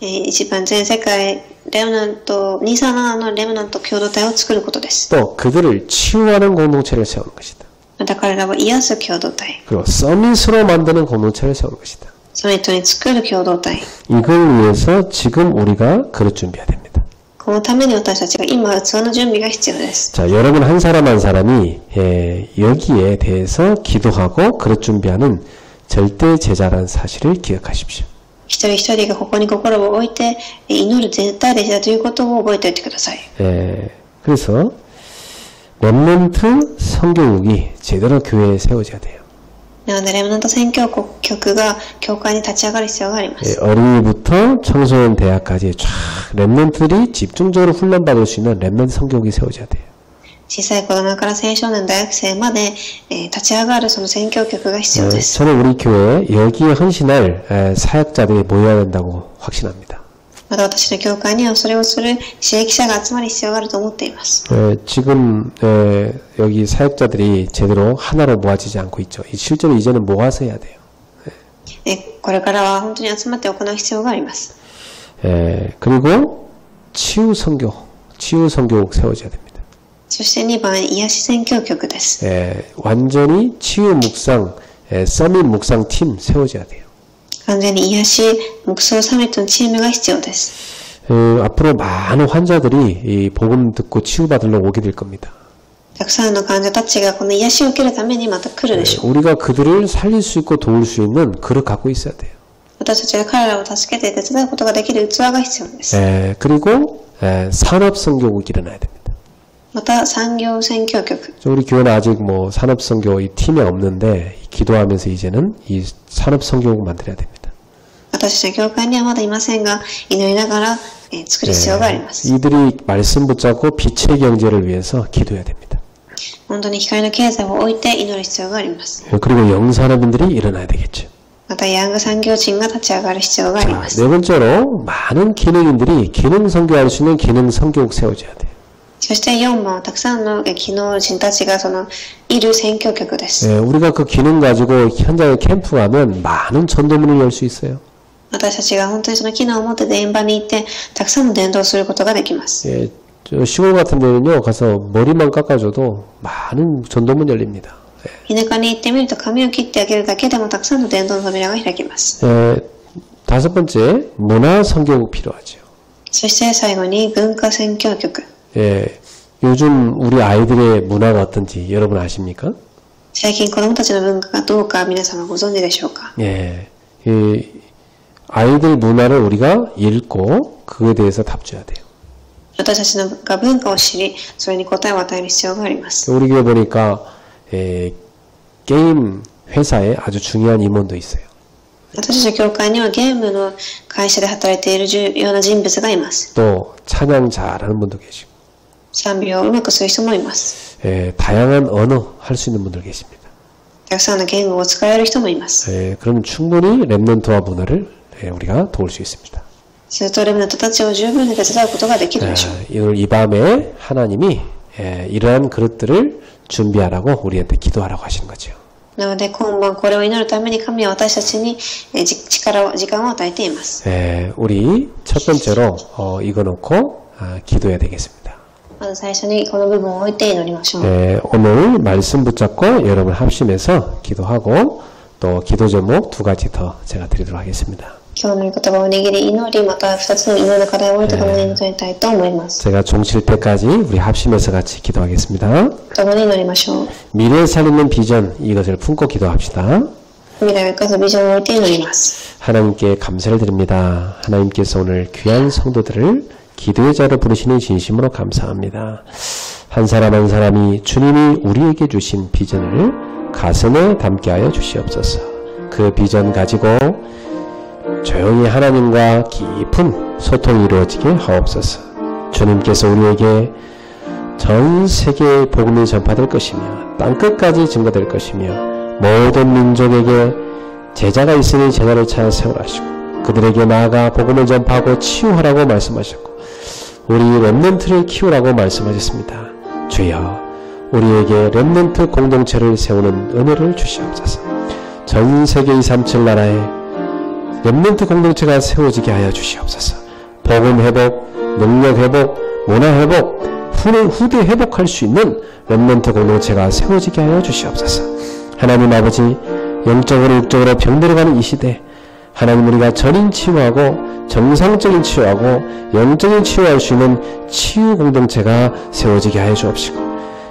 一番全世界レムナント237のレムナント共同体を作ることです。 또 그들을 치유하는 공동체를 세우는 것이다. また彼らを癒す共同体、 그리고 서밋으로 만드는 공동체를 세우는 것이다. サミットに作る共同体。 이걸 위해서 지금 우리가 그릇 준비해야 됩니다. このために私たちが今器の準備が必要です。 자, 여러분 한 사람 한 사람이 여기에 대해서 기도하고 그릇 준비하는 절대 제자라는 사실을 기억하십시오. 一人一人がここに心を置いて祈る絶対でだということを覚えておいてください。 그래서 렘넌트 성교육이 제대로 교회에 세워져야 돼요. なので、レムナント宣教局が教会に立ち上がる必要があります。 어린이부터 청소년 대학까지 쫙 렘넌트들이 집중적으로 훈련받을 수 있는 렘넌트 성교국이 세워져야 돼요. 小さい子供から青少年大学生まで、立ち上がるその宣教局が必要です。 저는 우리 교회에 여기에 헌신할 사역자들이 모여야 된다고 확신합니다. また私の教会にはそれをする支援者が集まる必要があると思っています。 지금 여기 사역자들이 제대로 하나로 모아지지 않고 있죠. 실제로 이제는 모아서 해야 돼요. これからは本当に集まって行う必要があります。 그리고 치유 선교국 세워져야 됩니다. そして2番、癒し宣教局です。 완전히 치유 묵상, 서밋 묵상 팀 세워져야 돼요. 完全に癒し黙想サミットのチームが必要です。 앞으로 많은 환자들이 이 복음 듣고 치유받으러 오게 될 겁니다. たくさんの患者たちがこの癒しを受けるためにまた来るでしょう。 우리가 그들을 살릴 수 있고 도울 수 있는 그릇 갖고 있어야 돼요. 私たちが彼らを助けて手伝うことができる器が必要です。 그리고 산업선교국이 일어나야 됩니다. また産業宣教局。 우리 교회는 아직 뭐 산업선교 이 팀이 없는데 기도하면서 이제는 이 산업선교국 만들어야 됩니다. 私たちの教会にはまだいませんが、祈りながら作る必要があります。 이들이 말씀 붙잡고 빛의 경제를 위해서 기도해야 됩니다. 本当に光の経済を置いて祈る必要があります。 그리고 영산업인들이 일어나야 되겠죠. またヤング産業人が立ち上がる必要があります。 네 번째로 많은 기능인들이 기능 선교할 수 있는 기능 선교국 세워져야 돼요. そして4番、たくさんの機能人たちがいる宣教局です。 우리가 그 기능 가지고 현장에 캠프 가면 많은 전도문을 열 수 있어요. 私たちが本当にその機能を持って現場に行って、たくさんの伝道をすることができます。 저 시골 같은 데는요, 가서 머리만 깎아줘도 많은 전도문 열립니다. 田舎に行ってみると髪を切ってあげるだけでもたくさんの伝道の扉が開きます。 다섯 번째, 문화 선교국 필요하죠. そして最後に文化宣教局。 요즘 우리 아이들의 문화가 어떤지 여러분 아십니까? 最近子供たちの文化がどうか皆様ご存知でしょうか？ 아이들 문화를 우리가 읽고 그에 대해서 답줘야 돼요. 私たちが文化を知り、それに答えを与える必要があります。 우리 교회 보니까 게임 회사에 아주 중요한 임원도 있어요. 私たち教会にはゲームの会社で働いている重要な人物がいます。 또 찬양 잘하는 분도 계시고 賛美をうまくする人もいます。 다양한 언어 할 수 있는 분들 계십니다. たくさんの言語を使える人もいます。 그럼 충분히 렘넌트와 문화를 우리가 도울 수 있습니다. するとレムナントたちを十分に手伝うことができるでしょう。 오늘 이 밤에 하나님이 이러한 그릇들을 준비하라고 우리한테 기도하라고 하시는 거죠. なので今晩これを祈るために神は私たちに時間を与えています。 우리 첫 번째로 이거 놓고 기도해야 되겠습니다. まず最初にこの部分を置いて祈りましょう。 오늘 말씀 붙잡고 여러분 합심해서 기도하고 또 기도 제목 2가지 더 제가 드리도록 하겠습니다. 今日の言葉を握り祈り、また2つの祈りの課題を置いて共に祈りたいと思います。 제가 종칠 때까지 우리 합심해서 같이 기도하겠습니다. 共に祈りましょう。 미래에 살리는 비전 이것을 품고 기도합시다. 未来を生かすビジョンを置いて祈ります。 하나님께 감사를 드립니다. 하나님께서 오늘 귀한 성도들을 기도의 자로 부르시는 진심으로 감사합니다. 한 사람 한 사람이 주님이 우리에게 주신 비전을 가슴에 담게 하여 주시옵소서. 그 비전 가지고 조용히 하나님과 깊은 소통이 이루어지게 하옵소서. 주님께서 우리에게 전 세계의 복음이 전파될 것이며 땅끝까지 증거될 것이며 모든 민족에게 제자가 있으니 제자를 찾아 세우라시고 그들에게 나아가 복음을 전파하고 치유하라고 말씀하셨고 우리 렘넌트를 키우라고 말씀하셨습니다. 주여 우리에게 렘넌트 공동체를 세우는 은혜를 주시옵소서. 전 세계 237 나라에 렘넌트 공동체가 세워지게 하여 주시옵소서. 복음 회복, 능력 회복, 문화 회복, 후대 회복할 수 있는 렘넌트 공동체가 세워지게 하여 주시옵소서. 하나님 아버지 영적으로 육적으로 병들어가는 이 시대 하나님 우리가 전인 치유하고 정상적인 치유하고 영적인 치유할 수 있는 치유 공동체가 세워지게 하여 주옵시고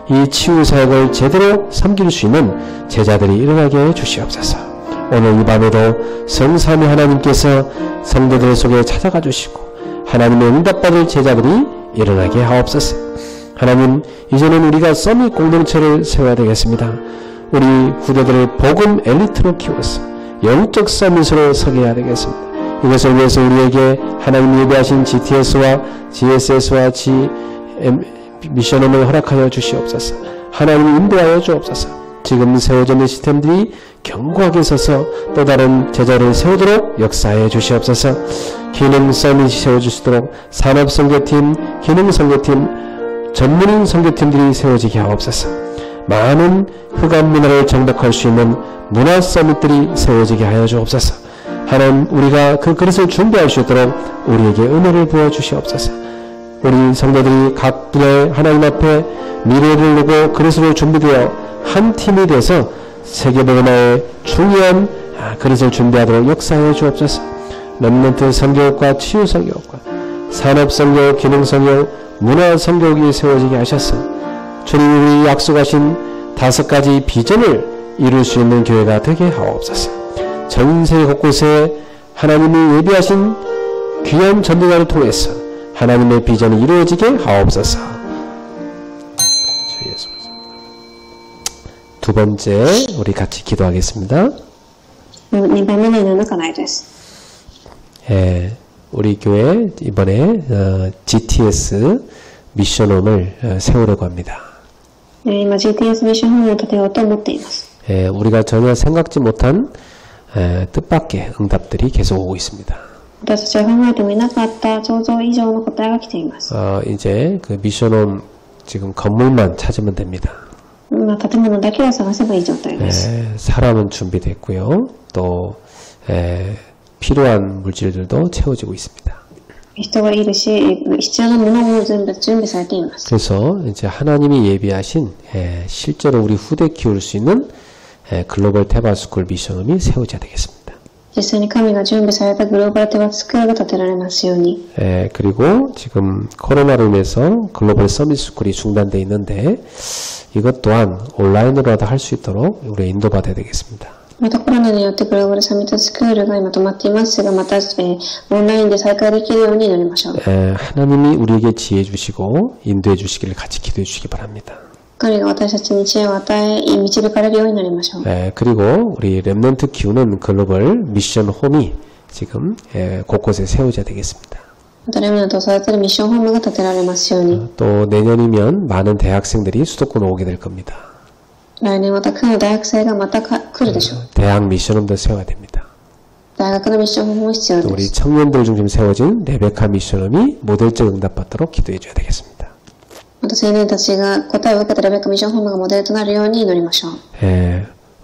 이 치유 사역을 제대로 섬길 수 있는 제자들이 일어나게 해 주시옵소서. 오늘 이 밤에도 성삼위 하나님께서 성도들 속에 찾아가 주시고 하나님의 응답받을 제자들이 일어나게 하옵소서. 하나님 이제는 우리가 서밋 공동체를 세워야 되겠습니다. 우리 후대들을 복음 엘리트로 키워서 영적 서밋으로 서게 해야 되겠습니다. 이것을 위해서 우리에게 하나님이 예배하신 GTS와 GSS와 미션홈을 허락하여 주시옵소서. 하나님이 인도하여 주옵소서. 지금 세워져 있는 시스템들이 견고하게 서서 또 다른 제자를 세우도록 역사해 주시옵소서. 기능 서밋이 세워주시도록 산업선교팀, 기능선교팀, 전문인 선교팀들이 세워지게 하옵소서. 많은 흑암 문화를 정복할 수 있는 문화 서밋들이 세워지게 하여 주옵소서. 하나님, 우리가 그 그릇을 준비할 수 있도록 우리에게 은혜를 부어주시옵소서. 우리 성도들이 각 분야의 하나님 앞에 미래를 두고 그릇으로 준비되어 한 팀이 돼서 세계복음화의 중요한 그릇을 준비하도록 역사해 주옵소서. 렘넌트 선교육과 치유 선교육과 산업 선교육, 기능 선교육, 문화 선교육이 세워지게 하셔서 주님이 우리 약속하신 5가지 비전을 이룰 수 있는 교회가 되게 하옵소서. 전 세계 곳곳에 하나님이 예비하신 귀한 전도자를 통해서 하나님의 비전이 이루어지게 하옵소서. 주 예수 그리스도. 두 번째, 우리 같이 기도하겠습니다. 2番目の祈る課題です。 우리 교회 이번에 GTS 미션홈을 세우려고 합니다. 今 GTS ミッションホームを建てようと思っています。 우리가 전혀 생각지 못한 뜻밖의 응답들이 계속 오고 있습니다. 私たちが考えてもいなかった想像以上の答えが来ています。 이제 그 미션홈 지금 건물만 찾으면 됩니다. 建物だけを探せばいい状態です。 사람은 준비됐고요. 또 필요한 물질들도 채워지고 있습니다. 人がいるし、必要なものも全部準備されています。 그래서 이제 하나님이 예비하신 실제로 우리 후대 키울 수 있는 글로벌 테바스쿨 미션홈이 세워져야 되겠습니다. 実際に神が準備されたグローバルテバスクールが建てられますように。 그리고 지금 코로나로 인해서 글로벌 서밋 스쿨이 중단되어 있는데 이것 또한 온라인으로라도 할 수 있도록 우리 인도받아야 되겠습니다. またコロナによってグローバルサミットスクールが今止まっていますが、また、オンラインで再開できるようになりましょう。 하나님이 우리에게 지혜 주시고 인도해 주시기를 같이 기도해 주시기 바랍니다. 神が私たちに知恵を与え、導かれるようになりましょう。 그리고 우리 렘넌트 키우는 글로벌 미션 홈이 지금 곳곳에 세워져야 되겠습니다. またレムナントを育てるミッションホームが建てられますように。 또 내년이면 많은 대학생들이 수도권 오게 될 겁니다. 来年はたくさんの大学生がまた来るでしょう。 대학 미션홈도 세워야 됩니다. 大学のミッションホームも必要 또 で 우리 す。 청년들 중심 세워진 레베카 미션홈이 모델적 응답받도록 기도해 줘야 되겠습니다. また青年たちが答えを受けたレベッカミッションホームがモデルとなるように祈りましょう。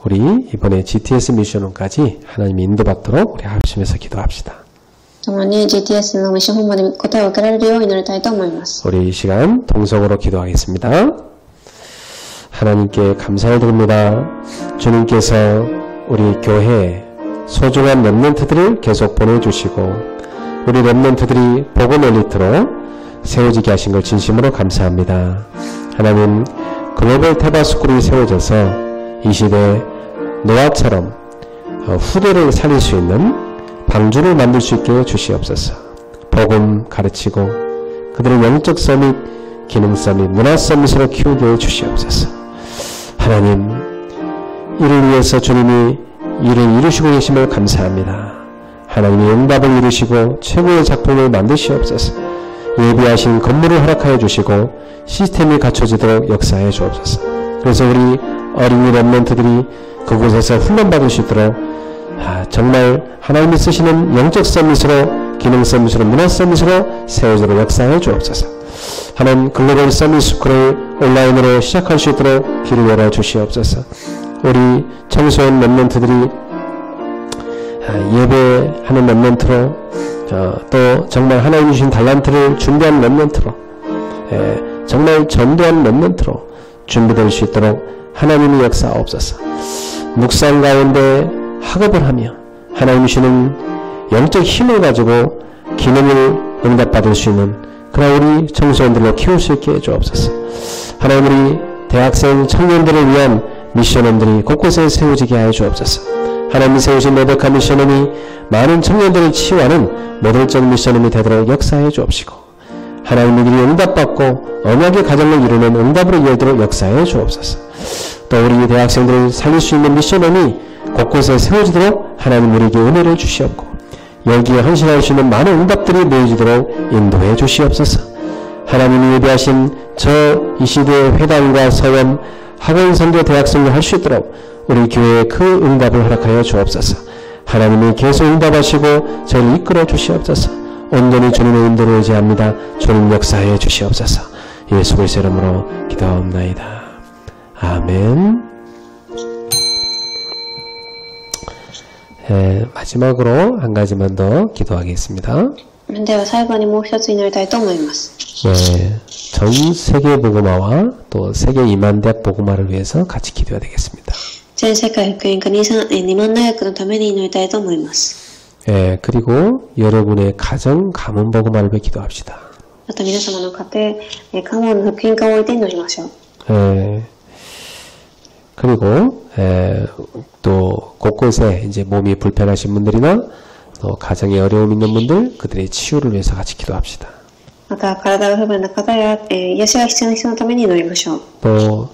우리 이번에 GTS 미션홈까지 하나님 인도받도록 우리 합심해서 기도합시다. 共に GTS のミッションホームまで答えを受けられるよう祈りたいと思います。 우리 이 시간 동성으로 기도하겠습니다. 하나님께 감사를 드립니다. 주님께서 우리 교회에 소중한 렘넌트들을 계속 보내주시고 우리 렘넌트들이 복음 엘리트로 세워지게 하신 걸 진심으로 감사합니다. 하나님, 글로벌 테바스쿨이 세워져서 이 시대 노아처럼 후대를 살릴 수 있는 방주를 만들 수 있게 주시옵소서. 복음 가르치고 그들의 영적 서밋, 기능 서밋, 문화 서밋으로 키우게 주시옵소서. 하나님, 이를 위해서 주님이 일을 이루시고 계심을 감사합니다. 하나님이 응답을 이루시고 최고의 작품을 만드시옵소서. 예비하신 건물을 허락하여 주시고 시스템이 갖춰지도록 역사해 주옵소서. 그래서 우리 어린이 렘넌트들이 그곳에서 훈련받을 수 있도록 정말 하나님이 쓰시는 영적 서밋으로, 기능 서밋으로, 문화 서밋으로 세워지도록 역사해 주옵소서. 하나님, 글로벌 서밋 스쿨을 온라인으로 시작할 수 있도록 길을 열어 주시옵소서. 우리 청소년 렘넌트들이 예배하는 렘넌트로, 또 정말 하나님 주신 달란트를 준비한 렘넌트로, 정말 전도한 렘넌트로 준비될 수 있도록 하나님이 역사하옵소서. 묵상 가운데 학업을 하며 하나님 주시는 영적 힘을 가지고 기능을 응답받을 수 있는 그런 우리 청소년들로 키울 수 있게 해주옵소서. 하나님, 우리 대학생 청년들을 위한 미션홈들이 곳곳에 세워지게 하여 주옵소서. 하나님이 세우신 레베카 미션홈이 많은 청년들을 치유하는 모델적 미션홈이 되도록 역사해 주옵시고, 하나님의 일이 응답받고 언약의 가정을 이루는 응답으로 이어지도록 역사해 주옵소서. 또 우리 대학생들을 살릴 수 있는 미션원이 곳곳에 세워지도록 하나님 우리에게 은혜를 주시옵고 여기에 헌신할 수 있는 많은 응답들이 모여지도록 인도해 주시옵소서. 하나님이 예비하신 이 시대의 회당과 서원, 학원 선교 대학생을 할 수 있도록 우리 교회에 그 응답을 허락하여 주옵소서. 하나님이 계속 응답하시고 저를 이끌어 주시옵소서. 온전히 주님의 인도를 의지합니다. 주님 역사해 주시옵소서. 예수 그리스도의 이름으로 기도하옵나이다. 아멘. 마지막으로 한 가지만 더 기도하겠습니다. では最後にもう一つ祈りたいと思います。 전 세계 복음화와 또 세계 2만 대학 복음화를 위해서 같이 기도해야 되겠습니다. 全世界福音化2万大学のために祈りたいと思います。 그리고 여러분의 가정 가문 복음화를 위해 기도합시다. また皆様の家庭、家門の福音化を置いて祈りましょう。 그리고 또 곳곳에 이제 몸이 불편하신 분들이나 또 가정에 어려움 있는 분들 그들의 치유를 위해서 같이 기도합시다. また体が不便な方や、癒しが必要な人のために祈りましょう。 또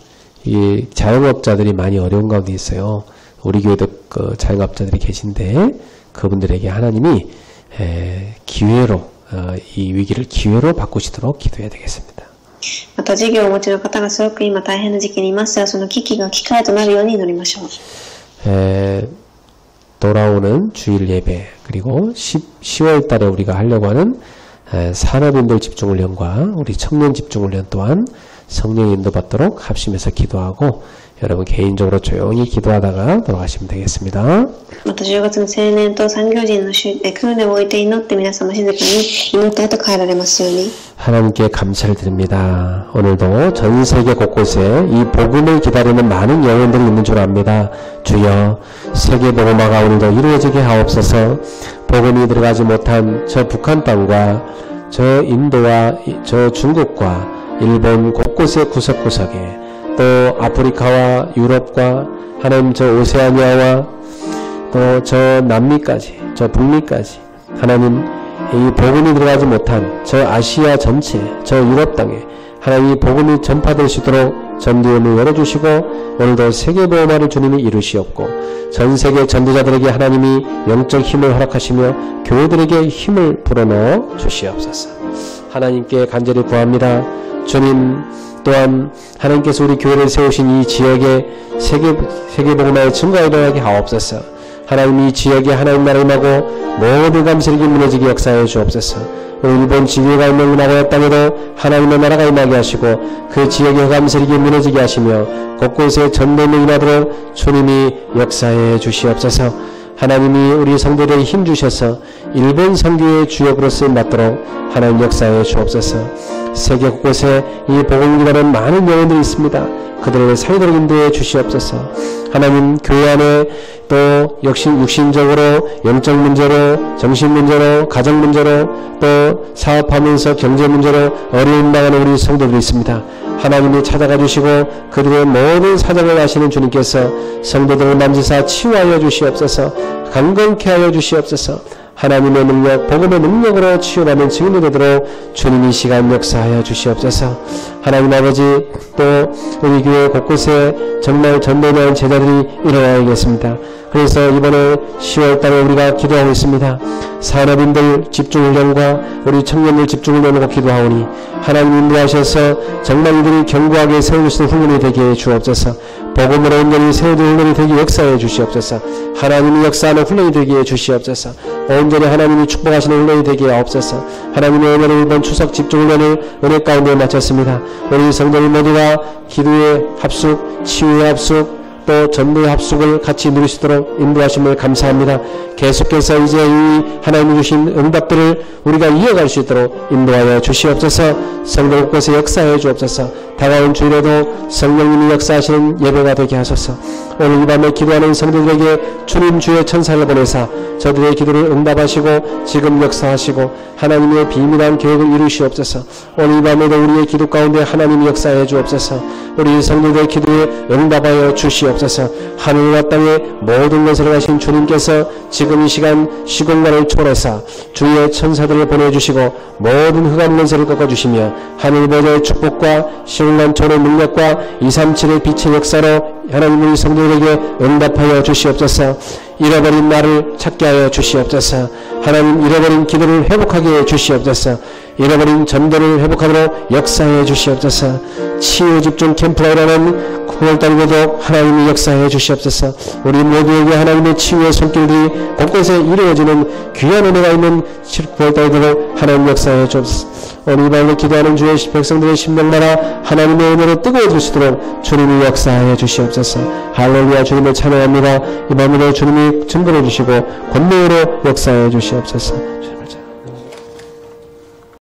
이 자영업자들이 많이 어려운 가운데 있어요. 우리 교회도 그 자영업자들이 계신데 그분들에게 하나님이 기회로 이 위기를 기회로 바꾸시도록 기도해야 되겠습니다. また事業をお持ちの方がすごく今大変な時期にいますが、その危機が機会となるように祈りましょう。 돌아오는 주일 예배 그리고 10월 달에 우리가 하려고 하는 산업인들 집중훈련과 우리 청년 집중훈련 또한 성령 인도받도록 합심해서 기도하고 여러분 개인적으로 조용히 기도하다가 돌아가시면 되겠습니다. また10月の青年と産業人の訓練を置いて祈って皆様静かに祈った後帰られますように。 하나님께 감사를 드립니다. 오늘도 전 세계 곳곳에 이 복음을 기다리는 많은 영혼들이 있는 줄 압니다. 주여 세계 복음화가 오늘도 이루어지게 하옵소서. 복음이 들어가지 못한 저 북한 땅과 저 인도와 저 중국과 일본 곳곳의 구석구석에 또 아프리카와 유럽과 하나님 저 오세아니아와 또 저 남미까지 저 북미까지 하나님 이 복음이 들어가지 못한 저 아시아 전체 저 유럽 땅에 하나님 이 복음이 전파될 수 있도록 전도의 문을 열어주시고 오늘도 세계복음화를 주님이 이루시옵고 전세계 전도자들에게 하나님이 영적 힘을 허락하시며 교회들에게 힘을 불어넣어 주시옵소서. 하나님께 간절히 구합니다. 주님 또한 하나님께서 우리 교회를 세우신 이 지역에 세계복음화의 증거가 일어나게 하옵소서. 하나님 이 지역에 하나님 나라 임하고 모든 감세력이 무너지게 역사해 주옵소서. 일본 지교가 있는 나라의 땅에도 하나님의 나라가 임하게 하시고 그 지역의 감세력이 무너지게 하시며 곳곳에 전도를 임하도록 주님이 역사해 주시옵소서. 하나님이 우리 성도들에게 힘 주셔서 일본 선교의 주역으로 쓰임받도록 하나님 역사해 주옵소서. 세계 곳곳에 이 복음을 기다리는 많은 영혼들이 있습니다. 그들을 사이도록 인도해 주시옵소서. 하나님 교회 안에 또 역시 육신적으로 영적 문제로 정신 문제로 가정 문제로 또 사업하면서 경제 문제로 어려움 당하는 우리 성도들이 있습니다. 하나님이 찾아가 주시고 그들의 모든 사정을 아시는 주님께서 성도들을 만지사 치유하여 주시옵소서. 강건케 하여 주시옵소서. 하나님의 능력, 복음의 능력으로 치유하는 증인이 되도록 주님 이 시간 역사하여 주시옵소서. 하나님 아버지 또 우리 교회 곳곳에 정말 전도하는 제자들이 일어나야겠습니다. 그래서 이번에 10월 달에 우리가 기도하고 있습니다. 산업인들 집중훈련과 우리 청년들 집중훈련으로 기도하오니 하나님 인도하셔서 정말 이들이 견고하게 세우시는 훈련이 되게 해 주옵소서. 복음으로 온전히 세우는 훈련이 되게 역사해 주시옵소서. 하나님이 역사하는 훈련이 되게 해 주시옵소서. 온전히 하나님이 축복하시는 훈련이 되게 하옵소서. 하나님의 은혜로 이번 추석 집중훈련을 은혜 가운데 마쳤습니다. 우리 성도들 모두가 기도의 합숙, 치유의 합숙, 또 전도의 합숙을 같이 누리시도록 인도하심을 감사합니다. 계속해서 이제 이 하나님이 주신 응답들을 우리가 이어갈 수 있도록 인도하여 주시옵소서. 성도 곳곳에 역사해 주옵소서. 다가온 주일에도 성령님이 역사하시는 예배가 되게 하소서. 오늘 이 밤에 기도하는 성도들에게 주님 주의 천사를 보내사 저들의 기도를 응답하시고 지금 역사하시고 하나님의 비밀한 계획을 이루시옵소서. 오늘 이 밤에도 우리의 기도 가운데 하나님이 역사해 주옵소서. 우리 성도들의 기도에 응답하여 주시옵소서. 주시옵소서. 하늘과 땅의 모든 것을 가신 주님께서 지금 이 시간 시공간을 초월해서 주의 천사들을 보내주시고 모든 흑암 권세를 꺾어주시며 하늘 보좌의 축복과 시공간 초월의 능력과 237의 빛의 역사로 하나님 우리 성도들에게 응답하여 주시옵소서. 잃어버린 나를 찾게 하여 주시옵소서. 하나님 잃어버린 기도를 회복하게 해 주시옵소서. 잃어버린 전도를 회복하도록 역사해 주시옵소서. 치유 집중 캠프가 일어나는 9월달에도 하나님이 역사해 주시옵소서. 우리 모두에게 하나님의 치유의 손길들이 곳곳에 이루어지는 귀한 은혜가 있는 9월달에도 하나님 역사해 주옵소서. 오늘 밤에 기도하는 주의 백성들의 심령마다 하나님의 은혜로 뜨거워질 수 있도록 주님이 역사해 주시옵소서. 할렐루야. 주님을 찬양합니다. 이 밤에도 주님이 증거해 주시고 권능으로 역사해 주시옵소서.